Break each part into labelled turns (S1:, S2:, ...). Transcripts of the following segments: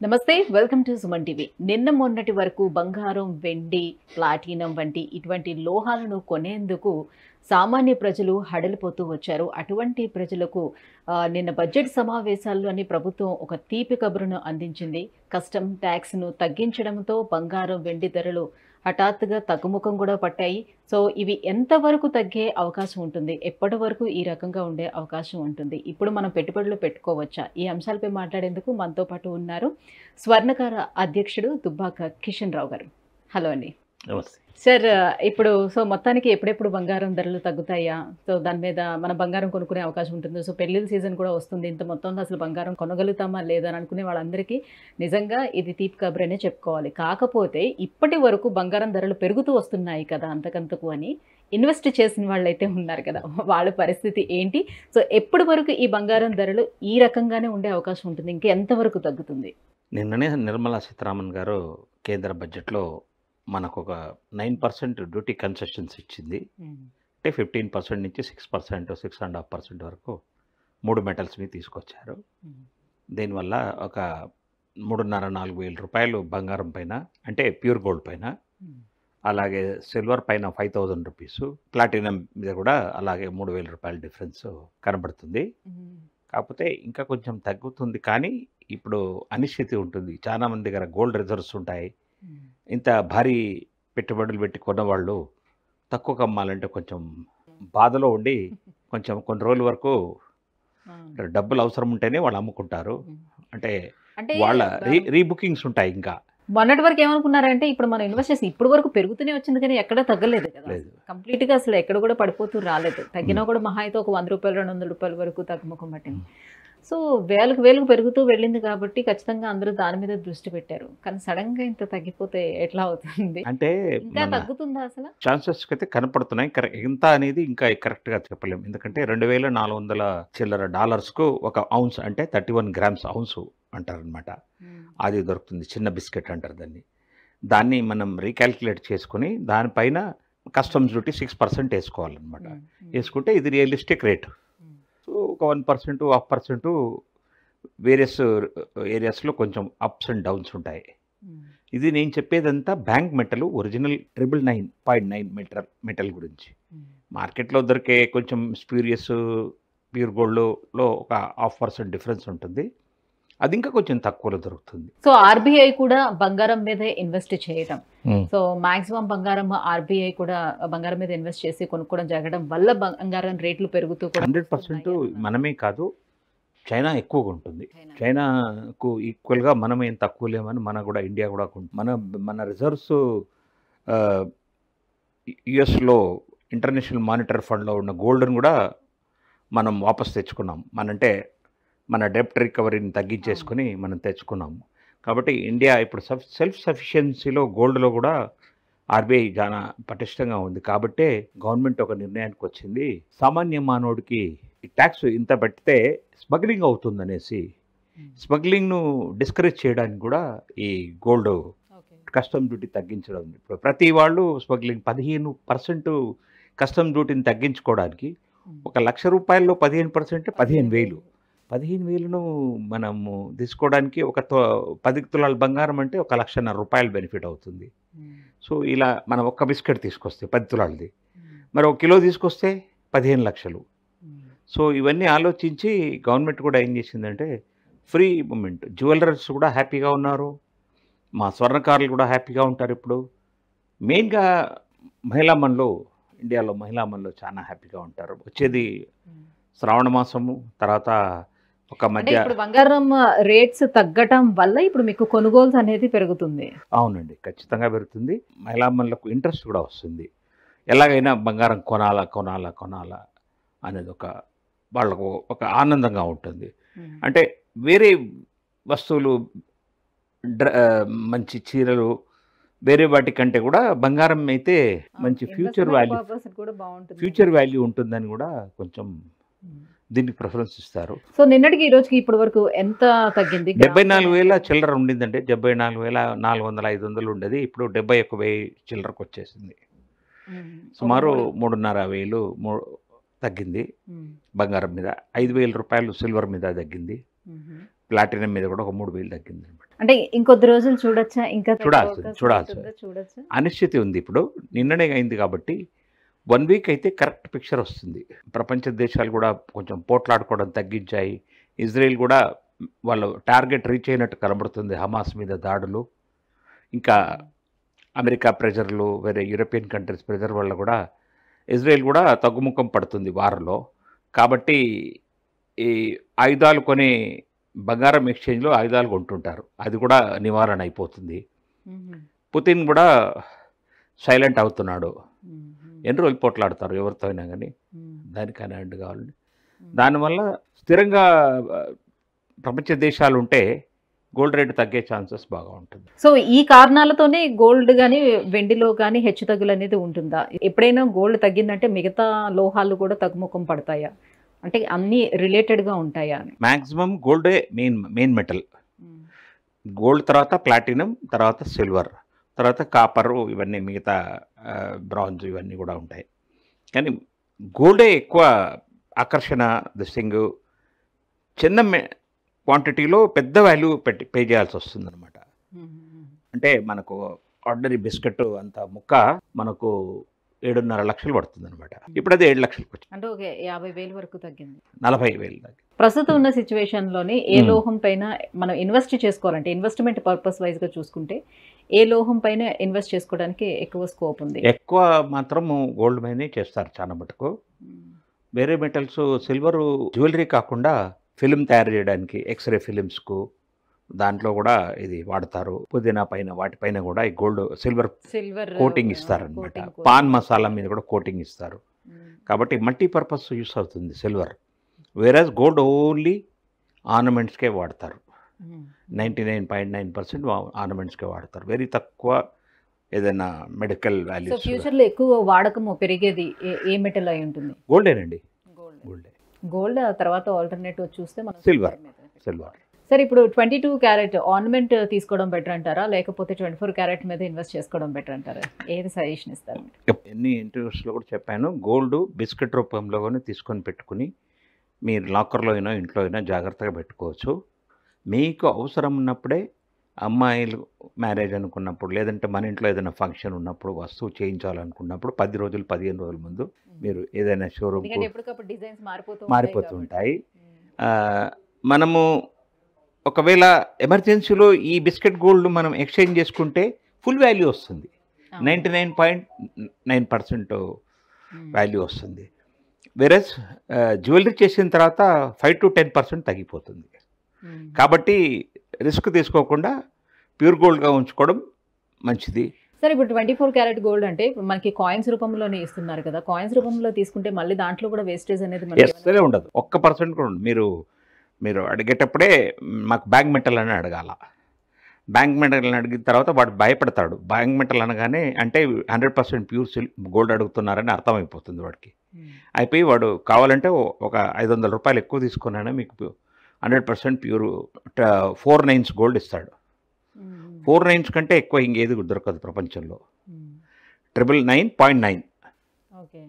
S1: నమస్తే welcome to Suman TV. నిన్న మొన్నటి వరకు బంగారం, వెండి, ప్లాటినం వంటి ఇటువంటి లోహాలను కొనేందుకు సామాన్య ప్రజలు హడలిపోతూ వచ్చారు. అటువంటి ప్రజలకు నిన్న బడ్జెట్ సమావేశాల్లోని ప్రభుత్వం ఒక తీపి కబురును అందించింది. కస్టమ్ ట్యాక్స్ను తగ్గించడంతో బంగారం, వెండి ధరలు హఠాత్తుగా తగ్గుముఖం కూడా పట్టాయి. సో ఇవి ఎంతవరకు తగ్గే అవకాశం ఉంటుంది? ఎప్పటి వరకు ఈ రకంగా ఉండే అవకాశం ఉంటుంది? ఇప్పుడు మనం పెట్టుబడులు పెట్టుకోవచ్చా? ఈ అంశాలపై మాట్లాడేందుకు మనతో పాటు ఉన్నారు స్వర్ణకార అధ్యక్షుడు దుబ్బాక కిషన్ రావు గారు. హలో అండి.
S2: నమస్తే.
S1: సార్, ఇప్పుడు మొత్తానికి ఎప్పుడెప్పుడు బంగారం ధరలు తగ్గుతాయా? సో దాని మీద మన బంగారం కొనుక్కునే అవకాశం ఉంటుంది. సో పెళ్లిళ్ళ సీజన్ కూడా వస్తుంది. ఇంత మొత్తంలో అసలు బంగారం కొనగలుగుతామా లేదా అని అనుకునే వాళ్ళందరికీ నిజంగా ఇది తీపి కబురనే చెప్పుకోవాలి. కాకపోతే ఇప్పటి వరకు బంగారం ధరలు పెరుగుతూ వస్తున్నాయి కదా అంతకంతకు అని ఇన్వెస్ట్ చేసిన వాళ్ళైతే ఉన్నారు కదా, వాళ్ళ పరిస్థితి ఏంటి? సో ఎప్పటి వరకు ఈ బంగారం ధరలు ఈ రకంగానే ఉండే అవకాశం ఉంటుంది? ఇంకా ఎంతవరకు తగ్గుతుంది?
S2: నిన్ననే నిర్మలా సీతారామన్ గారు కేంద్ర బడ్జెట్లో మనకు ఒక 9% డ్యూటీ కన్సెషన్స్ ఇచ్చింది. అంటే 15% నుంచి 6%, 6.5% వరకు 3 మెటల్స్ మీద తీసుకొచ్చారు. దీనివల్ల ఒక 3,500-4 వేల రూపాయలు బంగారం పైన, అంటే ప్యూర్ గోల్డ్ పైన, అలాగే సిల్వర్ పైన 5,000 రూపీస్, ప్లాటినం మీద కూడా అలాగే 3,000 రూపాయల డిఫరెన్స్ కనబడుతుంది. కాకపోతే ఇంకా కొంచెం తగ్గుతుంది, కానీ ఇప్పుడు అనిశ్చితి ఉంటుంది. చాలా మంది దగ్గర గోల్డ్ రిజర్వ్స్ ఉంటాయి. ఇంత భారీ పెట్టుబడులు పెట్టి కొన్నవాళ్ళు తక్కువకు అమ్మాలంటే కొంచెం బాధలో ఉండి కొంచెం కొన్ని రోజుల వరకు డబ్బులు అవసరం ఉంటేనే వాళ్ళు అమ్ముకుంటారు. అంటే వాళ్ళ రీబుకింగ్స్ ఉంటాయి. ఇంకా
S1: మొన్నటి వరకు ఏమనుకున్నారంటే ఇప్పుడు మనం ఇన్వెస్ట్ చేసి ఇప్పుడు వరకు పెరుగుతూనే వచ్చింది కానీ ఎక్కడ తగ్గలేదు కదా, కంప్లీట్ గా అసలు ఎక్కడ కూడా పడిపోతూ రాలేదు. తగ్గినా కూడా మహా అయితే ఒక 100 రూపాయలు 200 రూపాయల వరకు తగ్గుముఖం పట్టింది. సో వేలకు పెరుగుతూ వెళ్ళింది కాబట్టి ఖచ్చితంగా అందరూ దాని మీద దృష్టి పెట్టారు. కానీ సడన్ గా ఇంత తగ్గిపోతే ఎట్లా అవుతుంది?
S2: అంటే
S1: ఇంకా తగ్గుతుందా అసలు?
S2: ఛాన్సెస్ అయితే కనపడుతున్నాయి. ఎంత అనేది ఇంకా కరెక్ట్ గా చెప్పలేము. ఎందుకంటే 2,400 చిల్లర డాలర్స్కు ఒక ఔన్స్, అంటే 31 గ్రామ్స్ ఔన్స్ అంటారనమాట. అది దొరుకుతుంది. చిన్న బిస్కెట్ అంటారు దాన్ని. దాన్ని మనం రీకాల్కులేట్ చేసుకుని దానిపైన కస్టమ్స్ డ్యూటీ 6% వేసుకోవాలన్నమాట. వేసుకుంటే ఇది రియలిస్టిక్ రేటు. సో ఒక 1%, 0.5% వేరియస్ ఏరియాస్లో కొంచెం అప్స్ అండ్ డౌన్స్ ఉంటాయి. ఇది నేను చెప్పేదంతా బ్యాంక్ మెటల్ ఒరిజినల్ 999.9 మెటల్ గురించి. మార్కెట్లో దొరికే కొంచెం స్ప్యూరియస్ ప్యూర్ గోల్డ్లో ఒక 0.5% డిఫరెన్స్ ఉంటుంది. అది ఇంకా కొంచెం తక్కువలో దొరుకుతుంది.
S1: సో ఆర్బీఐ కూడా బంగారం మీదే ఇన్వెస్ట్ చేయడం, సో మాక్సిమం బంగారం ఆర్బీఐ కూడా బంగారం మీద ఇన్వెస్ట్ చేసి కొనుక్కోవడం జరగడం వల్ల బంగారం రేట్లు పెరుగుతూ
S2: 100% మనమే కాదు, చైనా ఎక్కువగా ఉంటుంది. చైనాకు ఈక్వల్గా మనం ఏం తక్కువ లేమని కూడా ఇండియా కూడా మన రిజర్వ్స్ యుఎస్లో ఇంటర్నేషనల్ మానిటరీ ఫండ్లో ఉన్న గోల్డ్ని కూడా మనం వాపస్ తెచ్చుకున్నాం. మన డెప్ట్ రికవరీని తగ్గించేసుకొని మనం తెచ్చుకున్నాము. కాబట్టి ఇండియా ఇప్పుడు సెల్ఫ్ సఫిషియన్సీలో గోల్డ్లో కూడా ఆర్బీఐ చాలా పటిష్టంగా ఉంది. కాబట్టే గవర్నమెంట్ ఒక నిర్ణయానికి వచ్చింది, సామాన్య మానవుడికి ఈ ట్యాక్స్ ఇంత పెడితే స్మగ్లింగ్ అవుతుందనేసి స్మగ్లింగ్ను డిస్కరేజ్ చేయడానికి కూడా ఈ గోల్డ్ కస్టమ్ డ్యూటీ తగ్గించడం. ఇప్పుడు ప్రతి వాళ్ళు స్మగ్లింగ్ 15% కస్టమ్ డ్యూటీని తగ్గించుకోవడానికి ఒక 1,00,000 రూపాయల్లో 15% 15,000. 15,000ను మనము తీసుకోవడానికి ఒక 10 తులాల బంగారం అంటే 1,50,000 రూపాయలు బెనిఫిట్ అవుతుంది. సో ఇలా మనం ఒక్క బిస్కెట్ తీసుకొస్తే 10 తులాలది, మరి 1 కిలో తీసుకొస్తే 15 లక్షలు. సో ఇవన్నీ ఆలోచించి గవర్నమెంట్ కూడా ఏం చేసిందంటే ఫ్రీ మూమెంట్, జ్యువెలర్స్ కూడా హ్యాపీగా ఉన్నారు, మా స్వర్ణకారులు కూడా హ్యాపీగా ఉంటారు. ఇప్పుడు మెయిన్గా ఇండియాలో మహిళామణులు చాలా హ్యాపీగా ఉంటారు. వచ్చేది శ్రావణ మాసము, తర్వాత ఒక మధ్య
S1: ఇప్పుడు బంగారం రేట్స్ తగ్గటం వల్ల ఇప్పుడు మీకు కొనుగోలు అనేది పెరుగుతుంది.
S2: అవునండి, ఖచ్చితంగా పెరుగుతుంది. మహిళామణులకు ఇంట్రెస్ట్ కూడా వస్తుంది. ఎలాగైనా బంగారం కొనాలా అనేది వాళ్ళకు ఒక ఆనందంగా ఉంటుంది. అంటే వేరే వస్తువులు, మంచి చీరలు, వేరే వాటి కంటే కూడా బంగారం అయితే మంచి ఫ్యూచర్ వాల్యూ ఉంటుందని కూడా కొంచెం దీనికి ప్రిఫరెన్స్ ఇస్తారు.
S1: సో నిన్నటికి ఈ రోజుకి ఇప్పటి వరకు ఎంత తగ్గింది?
S2: 74,000 చిల్లర ఉండిందంటే 74,400-500 ఉండేది. ఇప్పుడు 71,000 చిల్లరకు వచ్చేసింది. సుమారు 3,500 తగ్గింది బంగారం మీద. 5,000 రూపాయలు సిల్వర్ మీద తగ్గింది. ప్లాటినం మీద కూడా ఒక 3,000 తగ్గింది అనమాట.
S1: అంటే ఇంకొద్ది రోజులు చూడొచ్చా? ఇంకా తగ్గే
S2: చూడాల్సింది,
S1: అవకాశం
S2: చూడాల్సింది.
S1: ఉంటుందా? చూడొచ్చా?
S2: అనిశ్చితి ఉంది ఇప్పుడు. నిన్ననే అయింది కాబట్టి 1 వీక్ అయితే కరెక్ట్ పిక్చర్ వస్తుంది. ప్రపంచ దేశాలు కూడా కొంచెం పోట్లాడుకోవడం తగ్గించాయి. ఇజ్రాయెల్ కూడా వాళ్ళు టార్గెట్ రీచ్ అయినట్టు కనబడుతుంది. హమాస్ మీద దాడులు, ఇంకా అమెరికా ప్రెజర్లు, వేరే యూరోపియన్ కంట్రీస్ ప్రెజర్ వల్ల కూడా ఇజ్రాయెల్ కూడా తగ్గుముఖం పడుతుంది వార్లో. కాబట్టి ఈ ఆయుధాలు కొని బంగారం ఎక్స్చేంజ్లో ఆయుధాలు కొంటుంటారు. అది కూడా నివారణ అయిపోతుంది.
S1: హుహు.
S2: పుతిన్ కూడా సైలెంట్ అవుతున్నాడు.
S1: హుహు.
S2: ఎన్ని రోజులు పోట్లాడతారు ఎవరితో అయినా కానీ,
S1: హ్మ్.
S2: దానికైనా అండ్ కావాలని.
S1: హ్మ్.
S2: దానివల్ల స్థిరంగా ప్రపంచ దేశాలు ఉంటే గోల్డ్ రేట్ తగ్గే ఛాన్సెస్ బాగా ఉంటుంది.
S1: సో ఈ కారణాలతోనే గోల్డ్ గాని, వెండిలో గాని హెచ్చుతగ్గులనేది ఉంటుందా? ఎప్పుడైనా గోల్డ్ తగ్గిందంటే మిగతా లోహాలు కూడా తగ్గుముఖం పడతాయా? అంటే అన్నీ రిలేటెడ్‌గా ఉంటాయా అని?
S2: మ్యాక్సిమం గోల్డే మెయిన్ మెటల్.
S1: హ్మ్.
S2: గోల్డ్ తర్వాత ప్లాటినం, తర్వాత సిల్వర్, తర్వాత కాపరు, ఇవన్నీ మిగతా బ్రాంజ్ ఇవన్నీ కూడా ఉంటాయి. కానీ గోల్డే ఎక్కువ ఆకర్షణ. దిస్టింగ్ చిన్న క్వాంటిటీలో పెద్ద వాల్యూ పే చేయాల్సి వస్తుందన్నమాట.
S1: హుహు.
S2: అంటే మనకు ఆర్డినరీ బిస్కెట్ అంత ముక్క మనకు 7.5 లక్షలు పడుతుందన్నమాట. ఇప్పుడు అది 7 లక్షలకు వచ్చింది.
S1: అంటే ఒక 50,000 వరకు తగ్గింది.
S2: 40,000 దాకా.
S1: ప్రస్తుతం ఉన్న సిట్యుయేషన్‌లోని ఏ
S2: హ్మ్.
S1: లోహం పైన మనం ఇన్వెస్ట్ చేసుకోవాలంటే ఇన్వెస్ట్‌మెంట్ పర్పస్ వైస్‌గా చూసుకుంటే ఏ లోహం పైన ఇన్వెస్ట్ చేసుకోవడానికి ఎక్కువ స్కోప్ ఉంది?
S2: ఎక్కువ మాత్రము గోల్డ్ మైనే చేస్తారు చాలా మటుకు.
S1: హ్మ్.
S2: వేరే మెటల్స్ సిల్వరు జ్యువెలరీ కాకుండా ఫిల్మ్ తయారు చేయడానికి, ఎక్స్‌రే ఫిలిమ్స్‌కు దాంట్లో కూడా ఇది వాడతారు. పుదీనా పైన వాటిపైన కూడా ఈ సిల్వర్
S1: సిల్వర్
S2: కోటింగ్ ఇస్తారనమాట.
S1: కోటింగ్
S2: పాన్ మసాలా మీద కూడా కోటింగ్ ఇస్తారు.
S1: హ్మ్.
S2: కాబట్టి మల్టీపర్పస్ యూస్ అవుతుంది సిల్వర్. వేరస్ గోల్డ్ ఓన్లీ ఆర్నమెంట్స్‌కే వాడతారు.
S1: హ్మ్.
S2: 99.9% ఆర్నమెంట్స్‌కే వాడతారు. వెరీ తక్కువ ఏదైనా మెడికల్
S1: సో
S2: వాల్యూస్.
S1: ఫ్యూచర్‌లో ఎక్కువ వాడకము పెరిగేది ఏ మెటల్ అయి ఉంటుంది?
S2: గోల్డేనండి.
S1: గోల్డ్.
S2: గోల్డే.
S1: గోల్డ్ ఆ తర్వాత ఆల్టర్‌నేటివ్ చూస్తే మనం
S2: సిల్వర్.
S1: మీద.
S2: సిల్వర్.
S1: సరే ఇప్పుడు 22 క్యారెట్ ఆర్నమెంట్ తీసుకోవడం బెటర్ అంటారా? లేకపోతే 24 క్యారెట్ మీద ఇన్వెస్ట్ చేసుకోవడం బెటర్ అంటారా? ఏది సజెషన్ ఇస్తారు మీరు?
S2: ఎన్ని ఇంటర్వ్యూస్‌లో కూడా చెప్పాను. గోల్డ్ బిస్కెట్ రూపంలో గాని తీసుకొని పెట్టుకొని మీరు లాకర్‌లో అయినా, ఇంట్లో అయినా జాగ్రత్తగా పెట్టుకోవచ్చు. మీకు అవసరం ఉన్నప్పుడే అమ్మాయిలు మ్యారేజ్ అనుకున్నప్పుడు, లేదంటే మన ఇంట్లో ఏదైనా ఫంక్షన్ ఉన్నప్పుడు, వస్తువు చేయించాలనుకున్నప్పుడు 10 రోజులు, 15 రోజుల ముందు మీరు ఏదైనా షోరూమ్‌కు
S1: ఎందుకంటే ఎప్పటికప్పుడు డిజైన్స్ మారిపోతూ
S2: మారిపోతూ
S1: కాబట్టి.
S2: ఉంటాయి.
S1: హ్మ్.
S2: మనము ఒకవేళ ఎమర్జెన్సీలో ఈ బిస్కెట్ గోల్డ్ మనం ఎక్స్చేంజ్ చేసుకుంటే ఫుల్ వాల్యూ వస్తుంది.
S1: అవును.
S2: 99.9%
S1: హ్మ్.
S2: వాల్యూ వస్తుంది. వేరస్ జ్యువెలరీ చేసిన తర్వాత 5-10% తగ్గిపోతుంది.
S1: హ్మ్.
S2: కాబట్టి రిస్క్ తీసుకోకుండా ప్యూర్ గోల్డ్‌గా ఉంచుకోవడం మంచిది.
S1: సరే ఇప్పుడు 24 క్యారెట్ గోల్డ్ అంటే ఇప్పుడు మనకి కాయిన్స్ రూపంలోనే ఇస్తున్నారు కదా! కాయిన్స్ రూపంలో తీసుకుంటే మళ్ళీ దాంట్లో కూడా వేస్టేజ్ అనేది మనకి
S2: అస్సలే ఉండదు. ఒక్క పర్సెంట్ కూడా ఉండదు. మీరు అడిగేటప్పుడే మాకు బ్యాంక్ మెటల్ అని అడగాల. బ్యాంక్ మెటల్ అని అడిగిన తర్వాత వాడు భయపడతాడు. బ్యాంక్ మెటల్ అనగానే అంటే 100% ప్యూర్ గోల్డ్ అడుగుతున్నారని అర్థమైపోతుంది వాడికి.
S1: హ్మ్.
S2: అయిపోయి వాడు కావాలంటే ఒక ₹500 ఎక్కువ తీసుకున్నానే మీకు 100% ప్యూర్ 4 నైన్స్ గోల్డ్ ఇస్తాడు.
S1: హ్మ్.
S2: 4 నైన్స్ కంటే ఎక్కువ ఇంకేది దొరకదు ప్రపంచంలో.
S1: హ్మ్.
S2: 999.9
S1: ఓకే.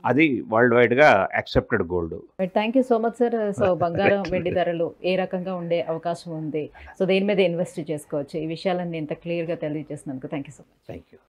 S2: అది వరల్డ్ వైడ్‌గా accepted gold.
S1: Thank you so much sir. So బంగారం, వెండి ధరలు ఏ రకంగా ఉండే అవకాశం ఉంది? సో దేని మీద ఇన్వెస్ట్ చేసుకోవచ్చు? ఈ విషయాలన్నీ ఇంత క్లియర్‌గా తెలియజేసినందుకు thank you so much.
S2: Thank you.